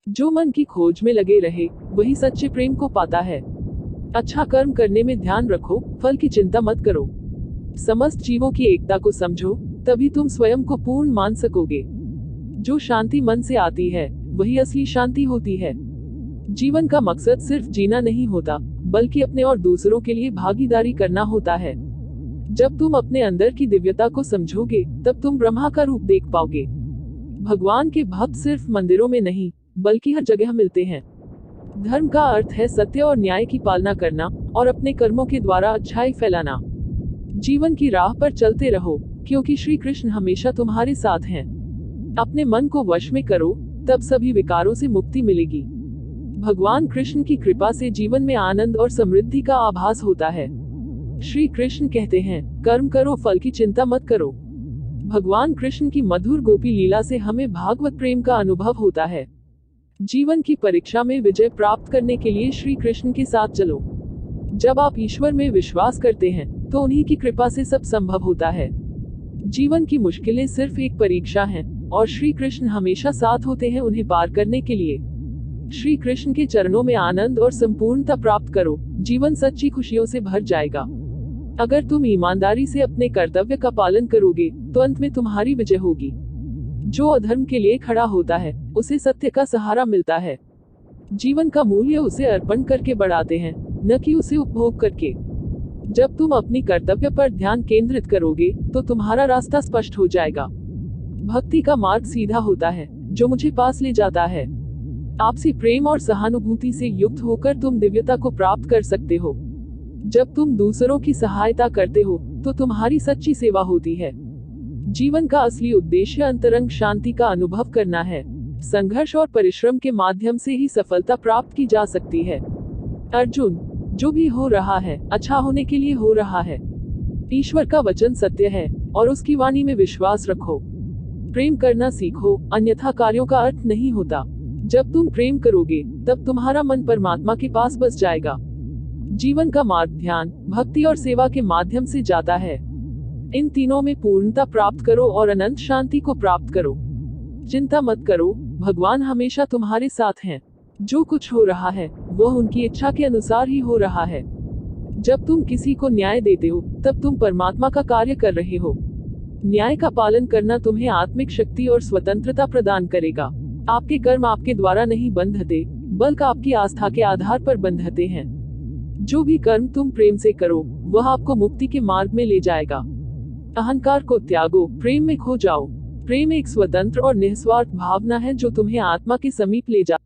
जो मन की खोज में लगे रहे वही सच्चे प्रेम को पाता है। अच्छा कर्म करने में ध्यान रखो, फल की चिंता मत करो। समस्त जीवों की एकता को समझो, तभी तुम स्वयं को पूर्ण मान सकोगे। जो शांति मन से आती है वही असली शांति होती है। जीवन का मकसद सिर्फ जीना नहीं होता, बल्कि अपने और दूसरों के लिए भागीदारी करना होता है। जब तुम अपने अंदर की दिव्यता को समझोगे, तब तुम ब्रह्मा का रूप देख पाओगे। भगवान के भक्त सिर्फ मंदिरों में नहीं, बल्कि हर जगह मिलते हैं। धर्म का अर्थ है सत्य और न्याय की पालना करना, और अपने कर्मों के द्वारा अच्छाई फैलाना। जीवन की राह पर चलते रहो, क्योंकि श्री कृष्ण हमेशा तुम्हारे साथ हैं। अपने मन को वश में करो, तब सभी विकारों से मुक्ति मिलेगी। भगवान कृष्ण की कृपा से जीवन में आनंद और समृद्धि का आभास होता है। श्री कृष्ण कहते हैं, कर्म करो, फल की चिंता मत करो। भगवान कृष्ण की मधुर गोपी लीला से हमें भागवत प्रेम का अनुभव होता है। जीवन की परीक्षा में विजय प्राप्त करने के लिए श्री कृष्ण के साथ चलो। जब आप ईश्वर में विश्वास करते हैं, तो उन्हीं की कृपा से सब संभव होता है। जीवन की मुश्किलें सिर्फ एक परीक्षा हैं, और श्री कृष्ण हमेशा साथ होते हैं उन्हें पार करने के लिए। श्री कृष्ण के चरणों में आनंद और संपूर्णता प्राप्त करो, जीवन सच्ची खुशियों से भर जाएगा। अगर तुम ईमानदारी से अपने कर्तव्य का पालन करोगे, तो अंत में तुम्हारी विजय होगी। जो अधर्म के लिए खड़ा होता है, उसे सत्य का सहारा मिलता है। जीवन का मूल्य उसे अर्पण करके बढ़ाते हैं, न कि उसे उपभोग करके। जब तुम अपनी कर्तव्य पर ध्यान केंद्रित करोगे, तो तुम्हारा रास्ता स्पष्ट हो जाएगा। भक्ति का मार्ग सीधा होता है, जो मुझे पास ले जाता है। आपसी प्रेम और सहानुभूति से युक्त होकर तुम दिव्यता को प्राप्त कर सकते हो। जब तुम दूसरों की सहायता करते हो, तो तुम्हारी सच्ची सेवा होती है। जीवन का असली उद्देश्य अंतरंग शांति का अनुभव करना है। संघर्ष और परिश्रम के माध्यम से ही सफलता प्राप्त की जा सकती है। अर्जुन, जो भी हो रहा है, अच्छा होने के लिए हो रहा है। ईश्वर का वचन सत्य है, और उसकी वाणी में विश्वास रखो। प्रेम करना सीखो, अन्यथा कार्यों का अर्थ नहीं होता। जब तुम प्रेम करोगे, तब तुम्हारा मन परमात्मा के पास बस जाएगा। जीवन का मार्ग ध्यान, भक्ति और सेवा के माध्यम से जाता है। इन तीनों में पूर्णता प्राप्त करो और अनंत शांति को प्राप्त करो। चिंता मत करो, भगवान हमेशा तुम्हारे साथ हैं। जो कुछ हो रहा है, वह उनकी इच्छा के अनुसार ही हो रहा है। जब तुम किसी को न्याय देते हो, तब तुम परमात्मा का कार्य कर रहे हो। न्याय का पालन करना तुम्हें आत्मिक शक्ति और स्वतंत्रता प्रदान करेगा। आपके कर्म आपके द्वारा नहीं बंधते, बल्कि आपकी आस्था के आधार पर बंधते हैं। जो भी कर्म तुम प्रेम से करो, वह आपको मुक्ति के मार्ग में ले जाएगा। अहंकार को त्यागो, प्रेम में खो जाओ। प्रेम एक स्वतंत्र और निस्वार्थ भावना है, जो तुम्हें आत्मा के समीप ले जा